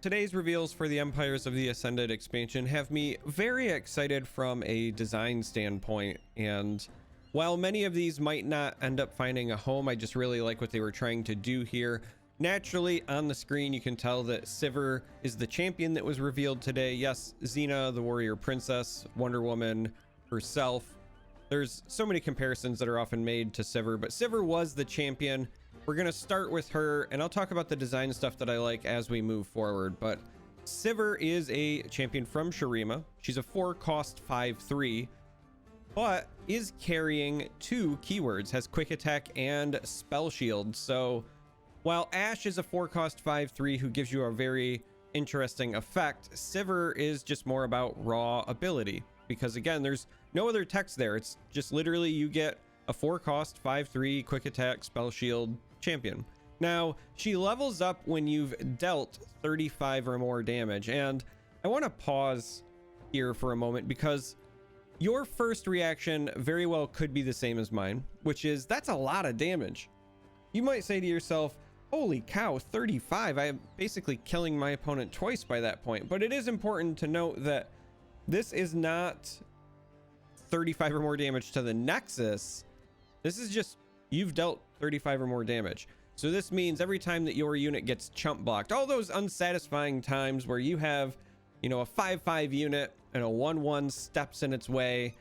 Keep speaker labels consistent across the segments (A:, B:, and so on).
A: Today's reveals for the Empires of the Ascended expansion have me very excited from a design standpoint, and while many of these might not end up finding a home, I just really like what they were trying to do here. Naturally, on the screen, you can tell that Sivir is the champion that was revealed today. Yes, Xena, the warrior princess, Wonder Woman herself. There's so many comparisons that are often made to Sivir, but Sivir was the champion. We're going to start with her, and I'll talk about the design stuff that I like as we move forward. But Sivir is a champion from Shurima. She's a 4-cost 5/3, but is carrying 2 keywords, has quick attack and spell shield. So while Ashe is a 4-cost 5/3 who gives you a very interesting effect, Sivir is just more about raw ability, because again, there's no other text there. It's just literally you get a 4-cost 5/3 quick attack spell shield champion. Now, she levels up when you've dealt 35 or more damage, and I want to pause here for a moment because your first reaction very well could be the same as mine, which is that's a lot of damage. You might say to yourself, holy cow, 35, I am basically killing my opponent twice by that point. But it is important to note that this is not 35 or more damage to the Nexus. This is just you've dealt 35 or more damage. So this means every time that your unit gets chump blocked, all those unsatisfying times where you have, you know, a 5/5 unit and a 1/1 steps in its way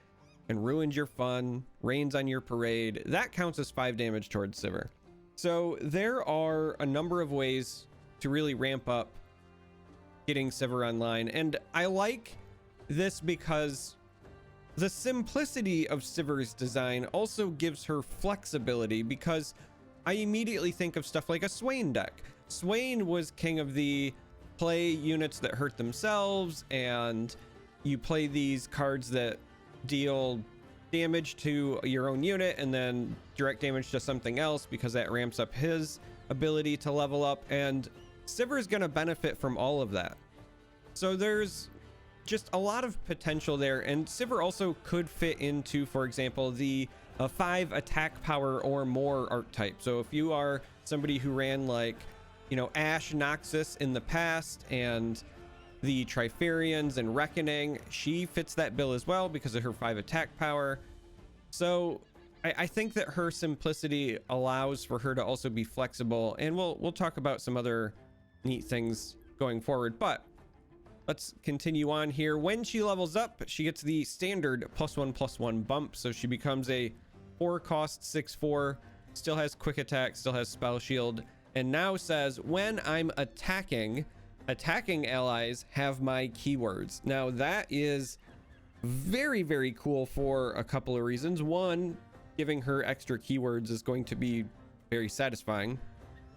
A: and ruins your fun, rains on your parade, that counts as 5 damage towards Sivir. So there are a number of ways to really ramp up getting Sivir online, and I like this because the simplicity of Sivir's design also gives her flexibility, because I immediately think of stuff like a Swain deck. Swain was king of the play units that hurt themselves, and you play these cards that deal damage to your own unit and then direct damage to something else because that ramps up his ability to level up, and Sivir is going to benefit from all of that. So there's just a lot of potential there, and Sivir also could fit into, for example, the 5 attack power or more archetype. So if you are somebody who ran like, you know, Ashe Noxus in the past and the Trifarians and Reckoning, she fits that bill as well because of her 5 attack power. So I think that her simplicity allows for her to also be flexible, and we'll talk about some other neat things going forward. But let's continue on here. When she levels up, she gets the standard +1/+1 bump. So she becomes a 4-cost 6/4, still has quick attack, still has spell shield, and now says when I'm attacking allies have my keywords. Now that is very, very cool for a couple of reasons. One, giving her extra keywords is going to be very satisfying,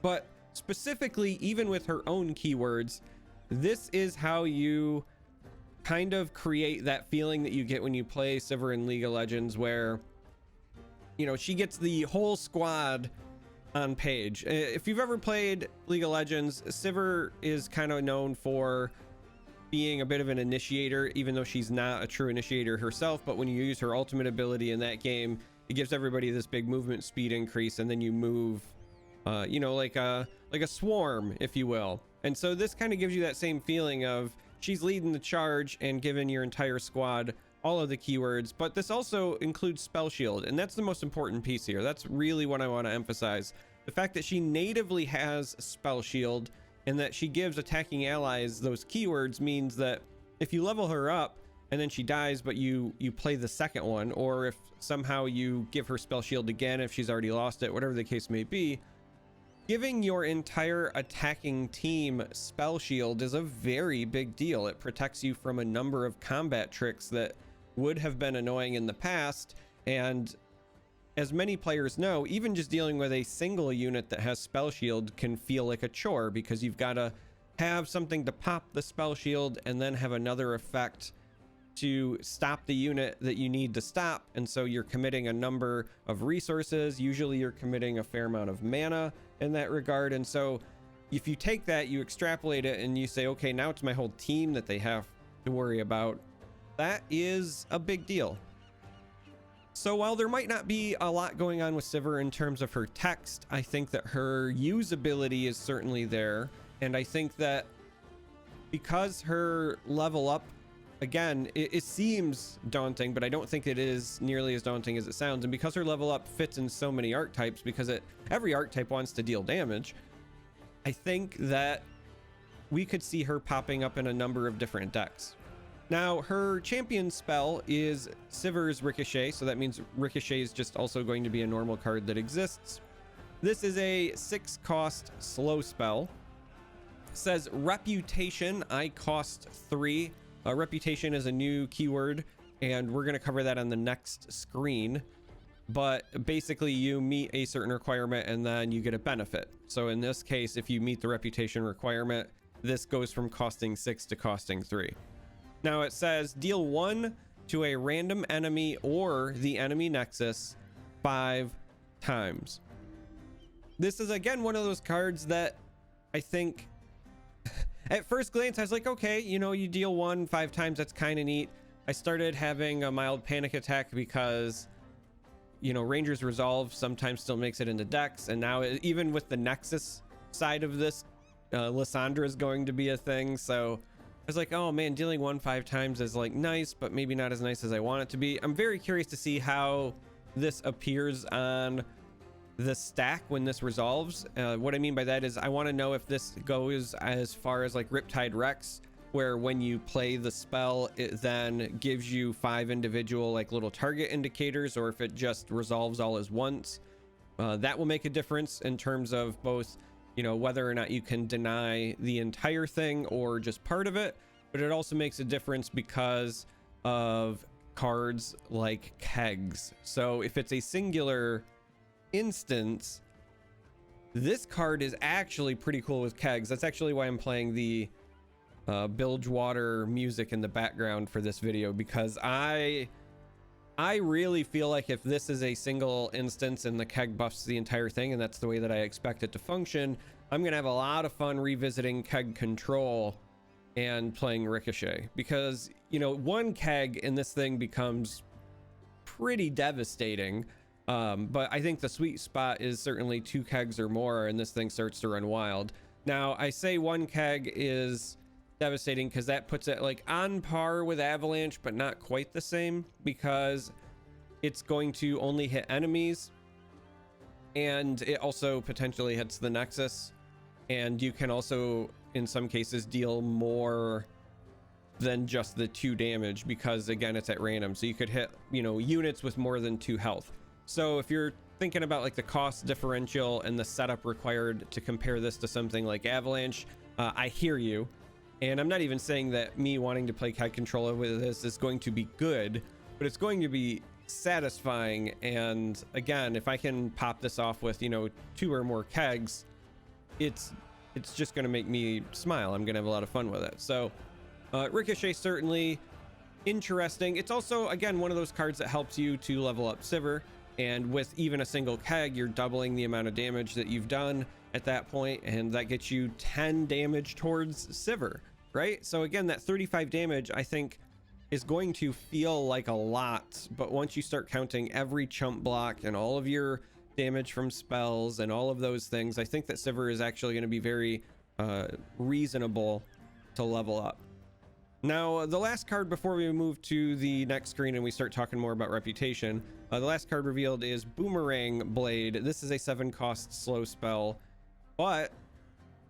A: but specifically, even with her own keywords, this is how you kind of create that feeling that you get when you play Sivir in League of Legends, where, you know, she gets the whole squad on page. If you've ever played League of Legends, Sivir is kind of known for being a bit of an initiator, even though she's not a true initiator herself. But when you use her ultimate ability in that game, it gives everybody this big movement speed increase, and then you move, you know, like a swarm, if you will. And so this kind of gives you that same feeling of she's leading the charge and giving your entire squad all of the keywords. But this also includes spell shield, and that's the most important piece here. That's really what I want to emphasize. The fact that she natively has spell shield and that she gives attacking allies those keywords means that if you level her up and then she dies, but you play the second one, or if somehow you give her spell shield again if she's already lost it, whatever the case may be, giving your entire attacking team spell shield is a very big deal. It protects you from a number of combat tricks that would have been annoying in the past. And as many players know, even just dealing with a single unit that has spell shield can feel like a chore, because you've got to have something to pop the spell shield and then have another effect to stop the unit that you need to stop. And so you're committing a number of resources. Usually you're committing a fair amount of mana in that regard. And so if you take that, you extrapolate it, and you say, okay, now it's my whole team that they have to worry about. That is a big deal. So while there might not be a lot going on with Sivir in terms of her text, I think that her usability is certainly there. And I think that because her level up, again, it seems daunting, but I don't think it is nearly as daunting as it sounds. And because her level up fits in so many archetypes, because every archetype wants to deal damage, I think that we could see her popping up in a number of different decks. Now, her champion spell is Sivir's Ricochet, so that means Ricochet is just also going to be a normal card that exists. This is a 6-cost slow spell. It says Reputation, I cost 3. Reputation is a new keyword, and we're going to cover that on the next screen. But basically, you meet a certain requirement and then you get a benefit. So in this case, if you meet the reputation requirement, this goes from costing 6 to costing 3. Now it says deal 1 to a random enemy or the enemy nexus 5 times. This is again one of those cards that I think at first glance I was like, okay, you know, you deal 1 5 times, that's kind of neat. I started having a mild panic attack because, you know, Ranger's Resolve sometimes still makes it into decks, and now even with the Nexus side of this, Lissandra is going to be a thing. So I was like, oh man, dealing 1 5 times is like nice, but maybe not as nice as I want it to be. I'm very curious to see how this appears on the stack when this resolves. What I mean by that is I want to know if this goes as far as like Riptide Rex, where when you play the spell, it then gives you 5 individual like little target indicators, or if it just resolves all as once. That will make a difference in terms of both, you know, whether or not you can deny the entire thing or just part of it, but it also makes a difference because of cards like kegs. So if it's a singular instance, this card is actually pretty cool with kegs. That's actually why I'm playing the Bilgewater music in the background for this video, because I really feel like if this is a single instance and the keg buffs the entire thing, and that's the way that I expect it to function, I'm gonna have a lot of fun revisiting keg control and playing Ricochet, because, you know, 1 keg in this thing becomes pretty devastating. But I think the sweet spot is certainly 2 kegs or more, and this thing starts to run wild. Now, I say 1 keg is devastating because that puts it like on par with Avalanche, but not quite the same, because it's going to only hit enemies, and it also potentially hits the Nexus, and you can also in some cases deal more than just the 2 damage, because again, it's at random, so you could hit, you know, units with more than 2 health. So if you're thinking about like the cost differential and the setup required to compare this to something like Avalanche, I hear you. And I'm not even saying that me wanting to play keg controller with this is going to be good, but it's going to be satisfying. And again, if I can pop this off with, you know, 2 or more kegs, it's just going to make me smile. I'm going to have a lot of fun with it. So Ricochet, certainly interesting. It's also, again, one of those cards that helps you to level up Sivir, and with even a single keg, you're doubling the amount of damage that you've done at that point, and that gets you 10 damage towards Sivir, right? So again, that 35 damage I think is going to feel like a lot, but once you start counting every chump block and all of your damage from spells and all of those things, I think that Sivir is actually going to be very reasonable to level up. Now, the last card before we move to the next screen and we start talking more about reputation, the last card revealed is Boomerang Blade. This is a 7-cost slow spell, but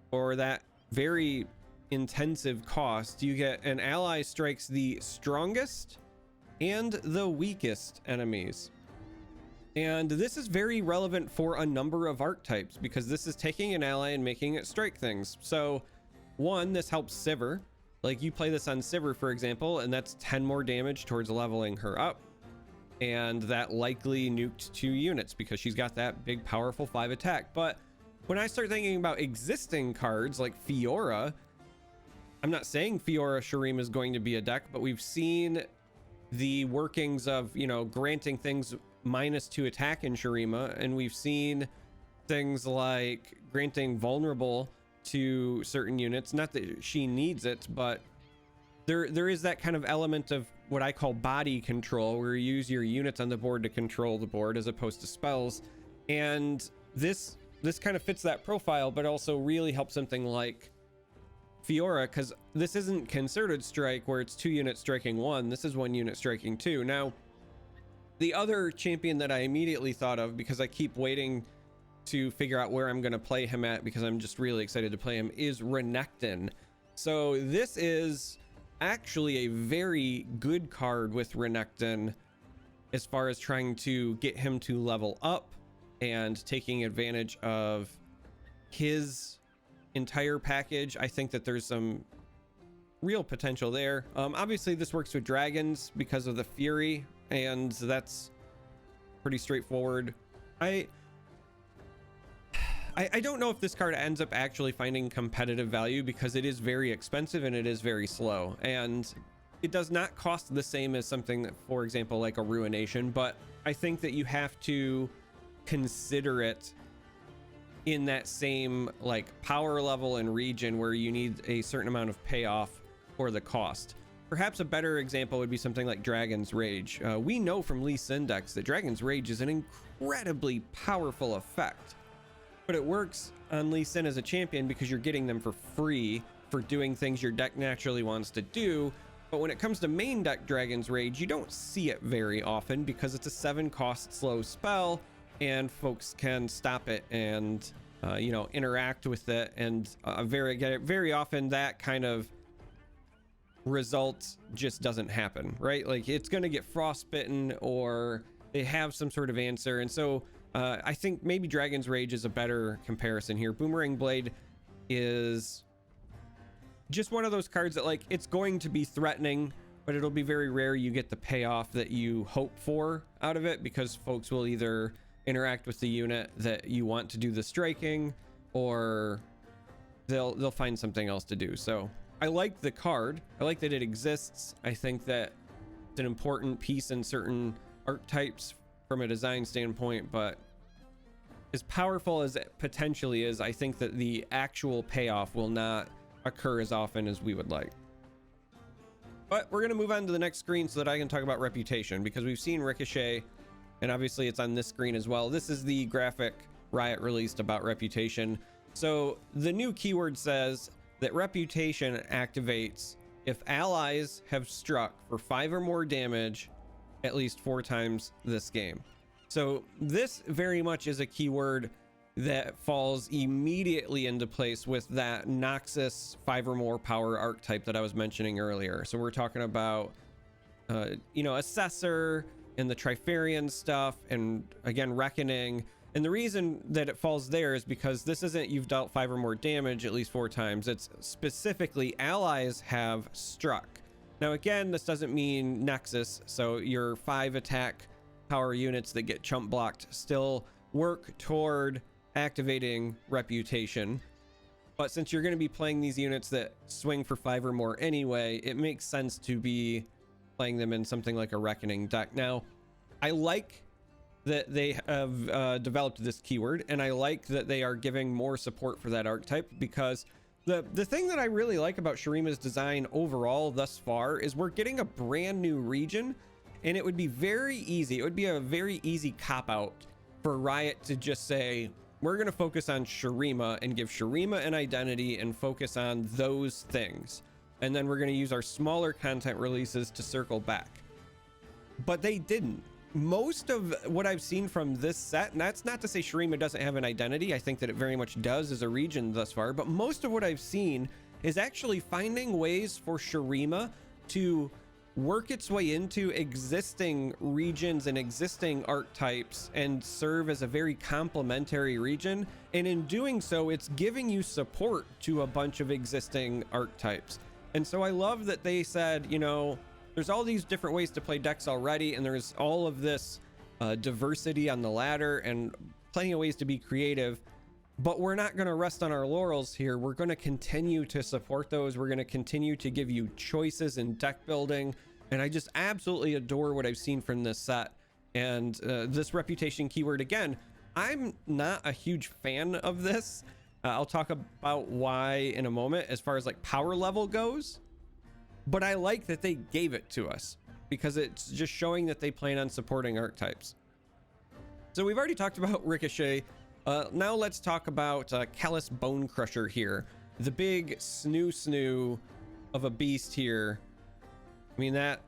A: for that very intensive cost, you get an ally strikes the strongest and the weakest enemies. And this is very relevant for a number of archetypes, because this is taking an ally and making it strike things. So 1, this helps Sivir. Like, you play this on Sivir, for example, and that's 10 more damage towards leveling her up. And that likely nuked 2 units because she's got that big, powerful 5 attack. But when I start thinking about existing cards like Fiora, I'm not saying Fiora Shurima is going to be a deck, but we've seen the workings of, you know, granting things -2 attack in Shurima, and we've seen things like granting vulnerable to certain units. Not that she needs it, but there is that kind of element of what I call body control, where you use your units on the board to control the board as opposed to spells. And this kind of fits that profile, but also really helps something like Fiora, because this isn't concerted strike where it's 2 units striking 1. This is 1 unit striking 2. Now, the other champion that I immediately thought of, because I keep waiting to figure out where I'm going to play him at, because I'm just really excited to play him, is Renekton. So this is actually a very good card with Renekton as far as trying to get him to level up and taking advantage of his entire package. I think that there's some real potential there. Obviously this works with dragons because of the Fury, and that's pretty straightforward. I don't know if this card ends up actually finding competitive value, because it is very expensive and it is very slow, and it does not cost the same as something that, for example, like a Ruination, but I think that you have to consider it in that same like power level and region where you need a certain amount of payoff for the cost. Perhaps a better example would be something like Dragon's Rage. We know from Lee Syndex that Dragon's Rage is an incredibly powerful effect, but it works on Lee Sin as a champion because you're getting them for free for doing things your deck naturally wants to do. But when it comes to main deck Dragon's Rage, you don't see it very often because it's a 7 cost slow spell, and folks can stop it and you know, interact with it, and very often that kind of result just doesn't happen, right? Like it's going to get frostbitten or they have some sort of answer. And so I think maybe Dragon's Rage is a better comparison here. Boomerang Blade is just one of those cards that, like, it's going to be threatening, but it'll be very rare you get the payoff that you hope for out of it, because folks will either interact with the unit that you want to do the striking, or they'll find something else to do. So I like the card. I like that it exists. I think that it's an important piece in certain archetypes from a design standpoint, but as powerful as it potentially is, I think that the actual payoff will not occur as often as we would like. But we're going to move on to the next screen so that I can talk about Reputation, because we've seen Ricochet, and obviously it's on this screen as well. This is the graphic Riot released about Reputation. So the new keyword says that Reputation activates if allies have struck for 5 or more damage at least 4 times this game. So this very much is a keyword that falls immediately into place with that Noxus 5 or more power archetype that I was mentioning earlier. So we're talking about you know, Assessor and the Trifarian stuff, and again Reckoning. And the reason that it falls there is because this isn't you've dealt 5 or more damage at least 4 times. It's specifically allies have struck. Now again, this doesn't mean Nexus, so your 5 attack power units that get chump blocked still work toward activating Reputation. But since you're going to be playing these units that swing for 5 or more anyway, it makes sense to be playing them in something like a Reckoning deck. Now, I like that they have developed this keyword, and I like that they are giving more support for that archetype, because the thing that I really like about Shurima's design overall thus far is we're getting a brand new region, and it would be very easy. It would be a very easy cop-out for Riot to just say, we're going to focus on Shurima and give Shurima an identity and focus on those things. And then we're going to use our smaller content releases to circle back. But they didn't. Most of what I've seen from this set, and that's not to say Shurima doesn't have an identity. I think that it very much does as a region thus far. But most of what I've seen is actually finding ways for Shurima to work its way into existing regions and existing archetypes and serve as a very complementary region. And in doing so, it's giving you support to a bunch of existing archetypes. And so I love that they said, you know, there's all these different ways to play decks already, and there's all of this diversity on the ladder and plenty of ways to be creative, but we're not going to rest on our laurels here. We're going to continue to support those. We're going to continue to give you choices in deck building. And I just absolutely adore what I've seen from this set. And this Reputation keyword, again, I'm not a huge fan of this. I'll talk about why in a moment as far as like power level goes. But I like that they gave it to us, because it's just showing that they plan on supporting archetypes. So we've already talked about Ricochet. Now let's talk about Callous Bone Crusher here. the big snoo of a beast here. I mean, that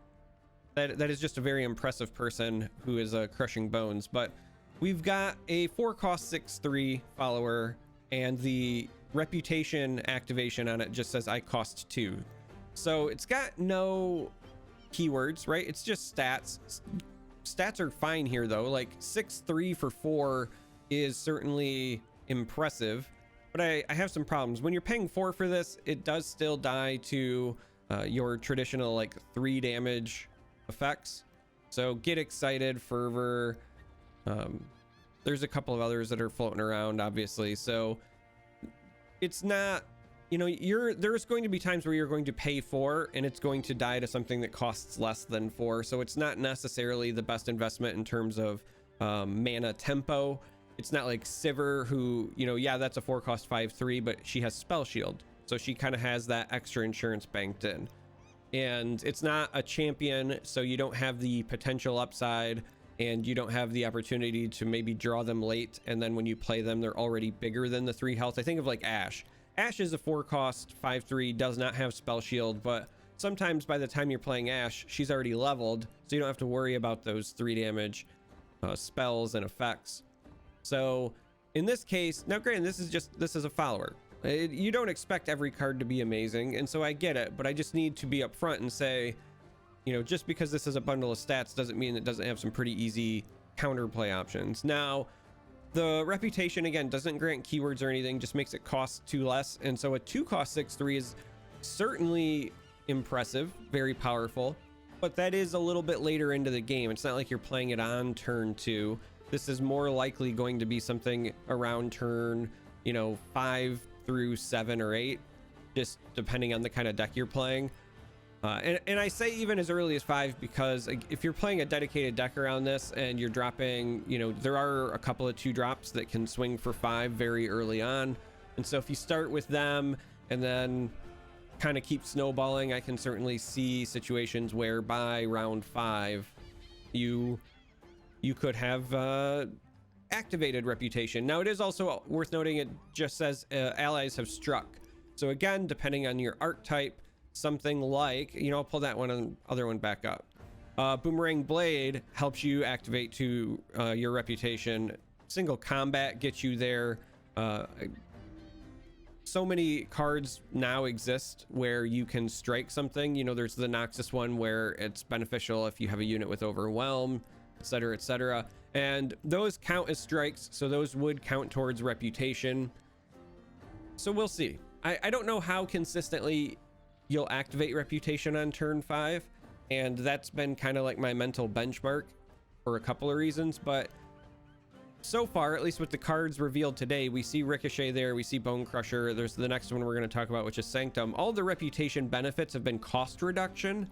A: is just a very impressive person who is crushing bones. But we've got a 4-cost 6/3 follower, and the reputation activation on it just says I cost 2. So it's got no keywords, right? It's just stats. Stats are fine here though. Like 6/3 for 4 is certainly impressive, but I have some problems. When you're paying 4 for this, it does still die to your traditional like 3 damage effects. So get excited, fervor. There's a couple of others that are floating around, obviously. So it's not, you know, there's going to be times where you're going to pay 4 and it's going to die to something that costs less than 4. So it's not necessarily the best investment in terms of mana tempo. It's not like Sivir, who, you know, yeah, that's a 4-cost 5/3, but she has Spell Shield. So she kind of has that extra insurance banked in. And it's not a champion, so you don't have the potential upside, and you don't have the opportunity to maybe draw them late. And then when you play them, they're already bigger than the 3 health. I think of like Ashe. Ashe is a 4-cost 5/3, does not have Spell Shield, but sometimes by the time you're playing Ashe, she's already leveled, so you don't have to worry about those 3 damage spells and effects. So in this case, now granted, this is a follower. You don't expect every card to be amazing, and so I get it, but I just need to be upfront and say, you know, just because this is a bundle of stats doesn't mean it doesn't have some pretty easy counterplay options. Now, the reputation, again, doesn't grant keywords or anything, just makes it cost 2 less, and so a 2-cost 6/3 is certainly impressive, very powerful, but that is a little bit later into the game. It's not like you're playing it on turn 2. This is more likely going to be something around turn, you know, 5 through 7 or 8, just depending on the kind of deck you're playing. And I say even as early as 5, because if you're playing a dedicated deck around this and you're dropping, you know, there are a couple of 2-drops that can swing for 5 very early on. And so if you start with them and then kind of keep snowballing, I can certainly see situations where by round 5, you could have activated reputation. Now, it is also worth noting it just says allies have struck. So again, depending on your archetype, something like, you know, I'll pull that other one back up. Boomerang Blade helps you activate to your reputation. Single combat gets you there. So many cards now exist where you can strike something. You know, there's the Noxus one where it's beneficial if you have a unit with Overwhelm, etc., etc. And those count as strikes, so those would count towards reputation. So we'll see. I don't know how consistently you'll activate reputation on turn 5, and that's been kind of like my mental benchmark for a couple of reasons, but so far, at least with the cards revealed today, we see Ricochet there, we see Bone Crusher, there's the next one we're going to talk about, which is Sanctum. All the reputation benefits have been cost reduction,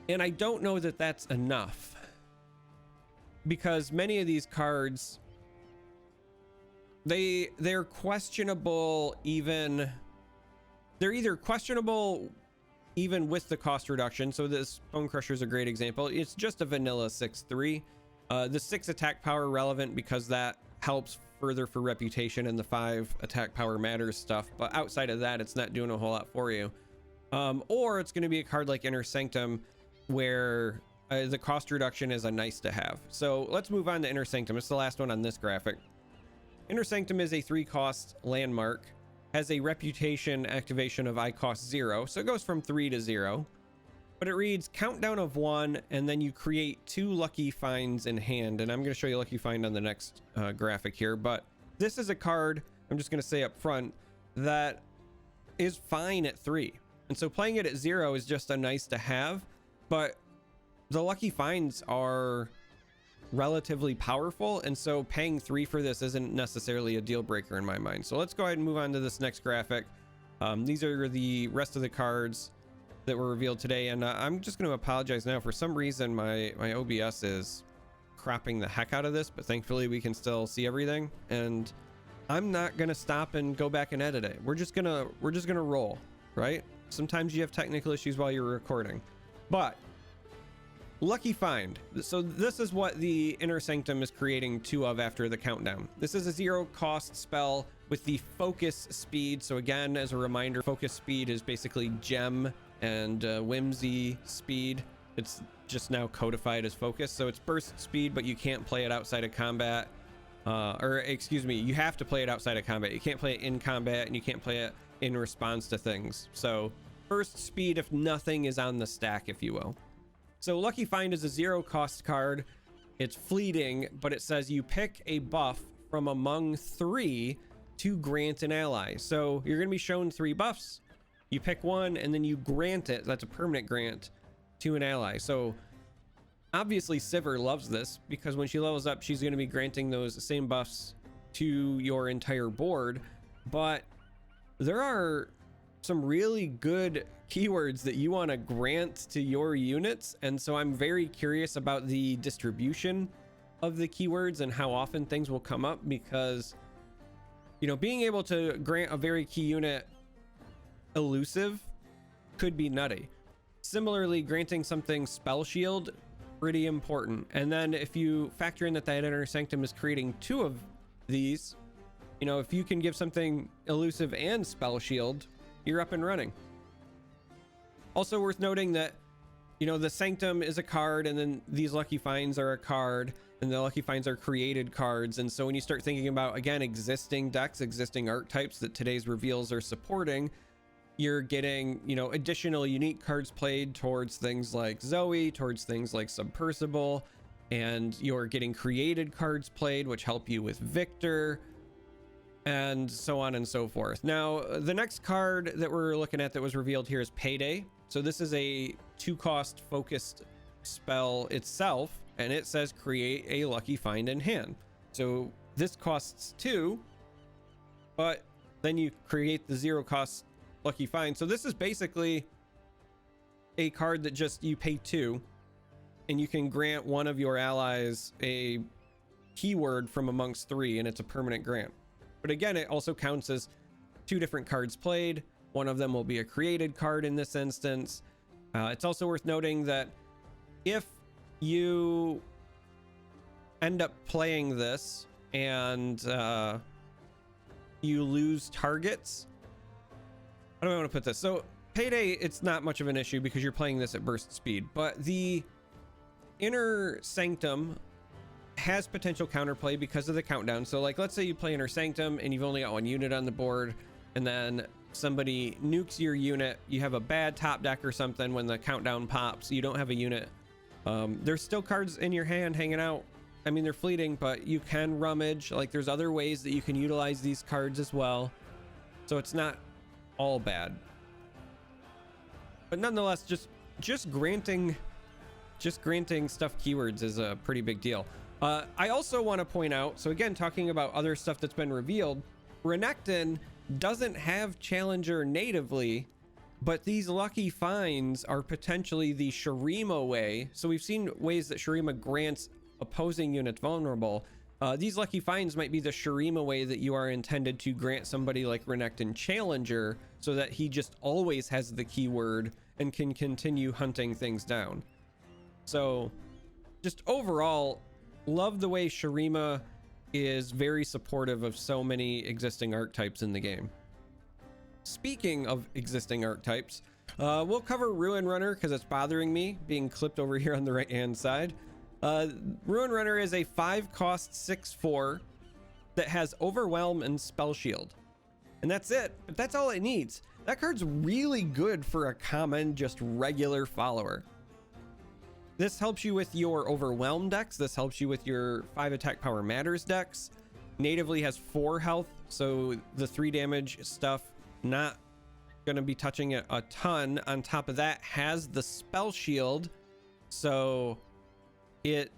A: and I don't know that that's enough, because many of these cards, they're questionable even... They're either questionable even with the cost reduction. So this Bone Crusher is a great example. It's just a vanilla 6/3. The 6 attack power relevant because that helps further for reputation, and the 5 attack power matters stuff. But outside of that, it's not doing a whole lot for you. Or it's going to be a card like Inner Sanctum where the cost reduction is a nice to have. So let's move on to Inner Sanctum. It's the last one on this graphic. Inner Sanctum is a 3-cost landmark. Has a reputation activation of I cost 0, so it goes from 3 to 0, but it reads countdown of 1, and then you create 2 lucky finds in hand. And I'm going to show you lucky find on the next graphic here, but this is a card, I'm just going to say up front, that is fine at 3, and so playing it at 0 is just a nice to have, but the lucky finds are relatively powerful, and so paying 3 for this isn't necessarily a deal breaker in my mind. So let's go ahead and move on to this next graphic. These are the rest of the cards that were revealed today, and I'm just going to apologize now. For some reason my OBS is cropping the heck out of this, but thankfully we can still see everything, and I'm not going to stop and go back and edit it. We're just gonna roll, right? Sometimes you have technical issues while you're recording, but Lucky Find. So this is what the Inner Sanctum is creating 2 of after the countdown. This is a 0 cost spell with the focus speed. So again, as a reminder, focus speed is basically gem and whimsy speed. It's just now codified as focus. So it's burst speed, but you can't play it outside of combat. Or excuse me, you have to play it outside of combat. You can't play it in combat, and you can't play it in response to things. So burst speed if nothing is on the stack, if you will. So Lucky Find is a 0 cost card. It's fleeting, but it says you pick a buff from among 3 to grant an ally. So you're going to be shown 3 buffs. You pick one and then you grant it. That's a permanent grant to an ally. So obviously Sivir loves this, because when she levels up, she's going to be granting those same buffs to your entire board. But there are some really good keywords that you want to grant to your units, and so I'm very curious about the distribution of the keywords and how often things will come up, because, you know, being able to grant a very key unit elusive could be nutty. Similarly, granting something spell shield, pretty important. And then if you factor in that Inner Sanctum is creating 2 of these, you know, if you can give something elusive and spell shield, you're up and running. Also worth noting that, you know, the Sanctum is a card, and then these Lucky Finds are a card, and the Lucky Finds are created cards. And so when you start thinking about, again, existing decks, existing archetypes that today's reveals are supporting, you're getting, you know, additional unique cards played towards things like Zoe, towards things like Submersible, and you're getting created cards played, which help you with Victor, and so on and so forth. Now, the next card that we're looking at that was revealed here is Payday. So this is a 2 cost focused spell itself, and it says create a Lucky Find in hand. So this costs 2, but then you create the 0 cost Lucky Find. So this is basically a card that just you pay 2, and you can grant one of your allies a keyword from amongst 3, and it's a permanent grant. But again, it also counts as 2 different cards played. One of them will be a created card in this instance. It's also worth noting that if you end up playing this and you lose targets, how do I want to put this? So Payday, it's not much of an issue because you're playing this at burst speed, but the Inner Sanctum has potential counterplay because of the countdown. So like, let's say you play Inner Sanctum and you've only got 1 unit on the board, and then somebody nukes your unit. You have a bad top deck or something. When the countdown pops, you don't have a unit. There's still cards in your hand hanging out. I mean, they're fleeting, but you can rummage. Like, there's other ways that you can utilize these cards as well. So it's not all bad. But nonetheless, just granting stuff keywords is a pretty big deal. I also want to point out, so again, talking about other stuff that's been revealed, Renekton doesn't have Challenger natively, but these Lucky Finds are potentially the Shurima way. So we've seen ways that Shurima grants opposing units vulnerable. These Lucky Finds might be the Shurima way that you are intended to grant somebody like Renekton Challenger, so that he just always has the keyword and can continue hunting things down. So just overall, love the way Shurima is very supportive of so many existing archetypes in the game. Speaking of existing archetypes, we'll cover Ruin Runner because it's bothering me being clipped over here on the right hand side. Ruin Runner is a 5 cost 6/4 that has Overwhelm and Spell Shield, and that's it. But that's all it needs. That card's really good for a common, just regular follower. This helps you with your Overwhelm decks. This helps you with your 5 attack power matters decks. Natively has 4 health, so the 3 damage stuff not going to be touching it a ton. On top of that, has the Spell Shield, so it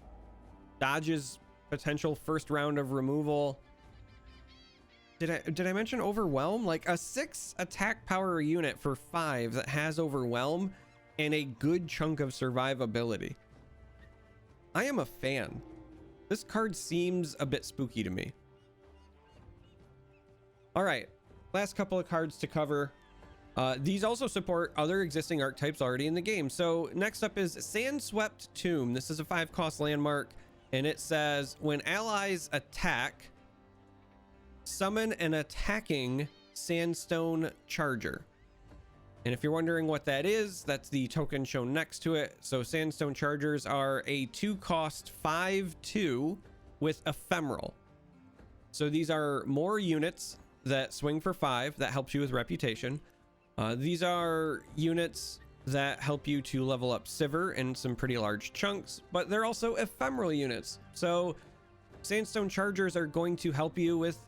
A: dodges potential first round of removal. Did I mention Overwhelm? Like a 6 attack power unit for 5 that has Overwhelm and a good chunk of survivability. I am a fan. This card seems a bit spooky to me. All right, last couple of cards to cover. These also support other existing archetypes already in the game. So next up is Sandswept Tomb. This is a 5-cost landmark, and it says when allies attack, summon an attacking sandstone charger. And if you're wondering what that is, that's the token shown next to it. So sandstone chargers are a 2-cost 5/2 with ephemeral. So these are more units that swing for 5. That helps you with reputation. These are units that help you to level up Sivir in some pretty large chunks, but they're also ephemeral units. So sandstone chargers are going to help you with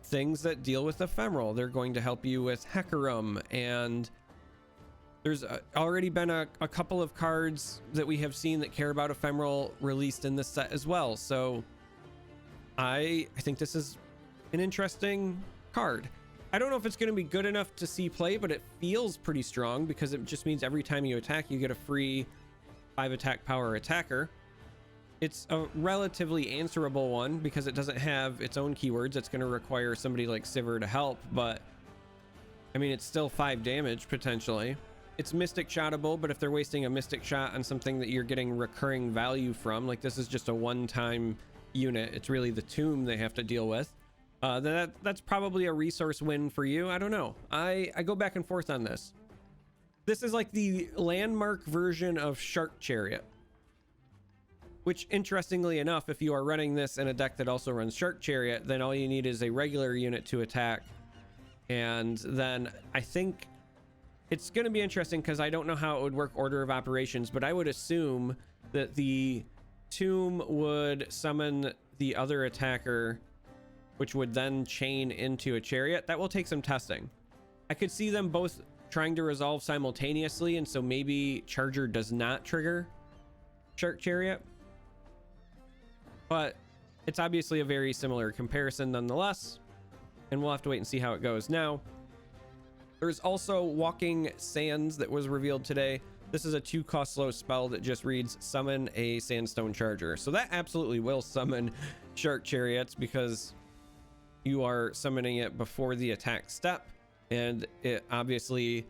A: things that deal with ephemeral. They're going to help you with Hecarim, and there's already been a couple of cards that we have seen that care about ephemeral released in this set as well. So I think this is an interesting card. I don't know if it's going to be good enough to see play, but it feels pretty strong because it just means every time you attack, you get a free 5 attack power attacker. It's a relatively answerable one because it doesn't have its own keywords. It's going to require somebody like Sivir to help, but I mean, it's still 5 damage potentially. It's mystic shotable, but if they're wasting a mystic shot on something that you're getting recurring value from, like this is just a one-time unit, it's really the tomb they have to deal with. Then that's probably a resource win for you. I don't know. I go back and forth on this. This is like the landmark version of Shark Chariot, which interestingly enough, if you are running this in a deck that also runs Shark Chariot, then all you need is a regular unit to attack. And then I think it's going to be interesting because I don't know how it would work order of operations, but I would assume that the tomb would summon the other attacker, which would then chain into a chariot. That will take some testing. I could see them both trying to resolve simultaneously, and so maybe Charger does not trigger Shark Chariot. But it's obviously a very similar comparison nonetheless, and we'll have to wait and see how it goes. Now, there's also Walking Sands that was revealed today. This is a 2-cost slow spell that just reads summon a sandstone charger. So that absolutely will summon Shark Chariots because you are summoning it before the attack step, and it obviously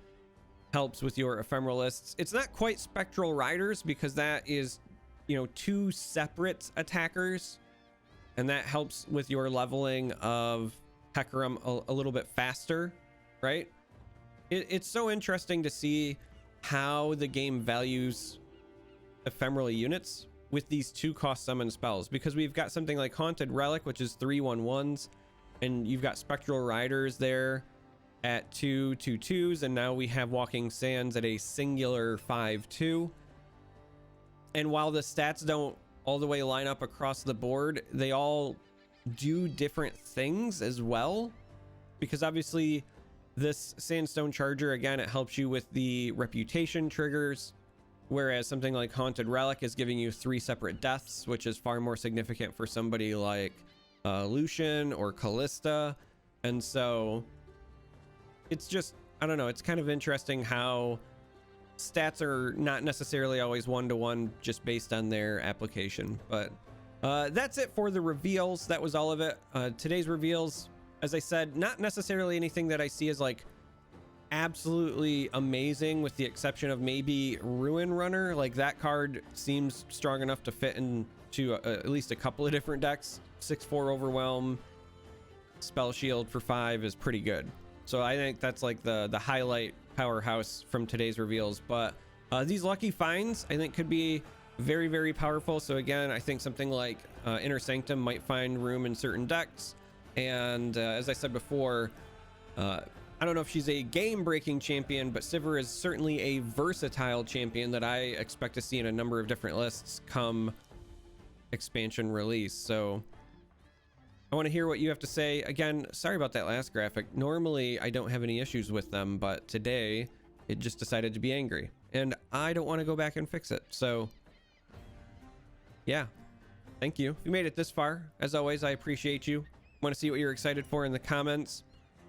A: helps with your ephemeral lists. It's not quite Spectral Riders because that is, you know, 2 separate attackers, and that helps with your leveling of Hecarim a little bit faster, right? It's so interesting to see how the game values ephemeral units with these 2-cost summon spells, because we've got something like Haunted Relic, which is 3/1/1s, and you've got Spectral Riders there at 2/2/2s, and now we have Walking Sands at a singular 5/2. And while the stats don't all the way line up across the board, they all do different things as well, because obviously this Sandstone Charger, again, it helps you with the reputation triggers, whereas something like Haunted Relic is giving you 3 separate deaths, which is far more significant for somebody like Lucian or Callista. And so it's just, I don't know, it's kind of interesting how stats are not necessarily always 1-to-1 just based on their application. But that's it for the reveals. That was all of it. Today's reveals, as I said, not necessarily anything that I see as like absolutely amazing, with the exception of maybe Ruin Runner. Like, that card seems strong enough to fit into at least a couple of different decks. 6/4 Overwhelm, Spell Shield for 5 is pretty good. So I think that's like the highlight powerhouse from today's reveals. But these lucky finds I think could be very, very powerful. So again, I think something like Inner Sanctum might find room in certain decks. And as I said before, I don't know if she's a game-breaking champion, but Sivir is certainly a versatile champion that I expect to see in a number of different lists come expansion release. So I want to hear what you have to say. Again, sorry about that last graphic. Normally I don't have any issues with them, but today it just decided to be angry, and I don't want to go back and fix it. So yeah, thank you. If you made it this far, as always, I appreciate you. Want to see what you're excited for in the comments.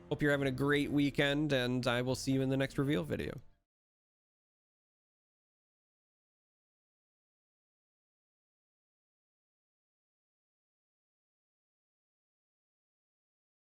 A: Hope you're having a great weekend, and I will see you in the next reveal video.